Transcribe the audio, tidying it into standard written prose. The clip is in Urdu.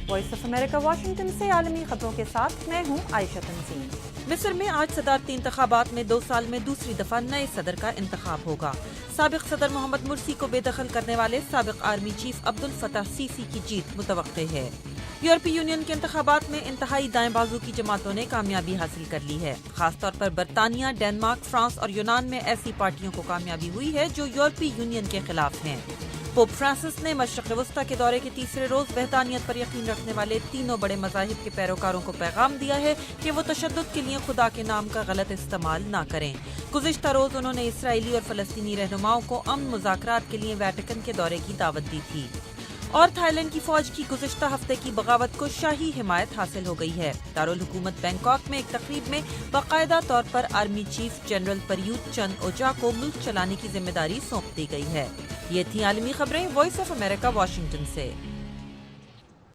وائس آف امریکہ واشنگٹن سے عالمی خبروں کے ساتھ میں ہوں عائشہ تنظیم۔ مصر میں آج صدارتی انتخابات میں 2 سال میں دوسری دفعہ نئے صدر کا انتخاب ہوگا۔ سابق صدر محمد مرسی کو بے دخل کرنے والے سابق آرمی چیف عبد الفتاح سیسی کی جیت متوقع ہے۔ یورپی یونین کے انتخابات میں انتہائی دائیں بازو کی جماعتوں نے کامیابی حاصل کر لی ہے۔ خاص طور پر برطانیہ، ڈنمارک، فرانس اور یونان میں ایسی پارٹیوں کو کامیابی ہوئی ہے جو یورپی یونین کے خلاف ہیں۔ پوپ فرانسس نے مشرق وسطیٰ کے دورے کے تیسرے روز وحدانیت پر یقین رکھنے والے تینوں بڑے مذاہب کے پیروکاروں کو پیغام دیا ہے کہ وہ تشدد کے لیے خدا کے نام کا غلط استعمال نہ کریں۔ گزشتہ روز انہوں نے اسرائیلی اور فلسطینی رہنماؤں کو امن مذاکرات کے لیے ویٹیکن کے دورے کی دعوت دی تھی۔ اور تھائی لینڈ کی فوج کی گزشتہ ہفتے کی بغاوت کو شاہی حمایت حاصل ہو گئی ہے۔ دارالحکومت بینکاک میں ایک تقریب میں باقاعدہ طور پر آرمی چیف جنرل پریوت چند اوچا کو ملک چلانے کی ذمہ داری سونپ دی گئی ہے۔ یہ تھی عالمی خبریں وائس آف امریکہ واشنگٹن سے۔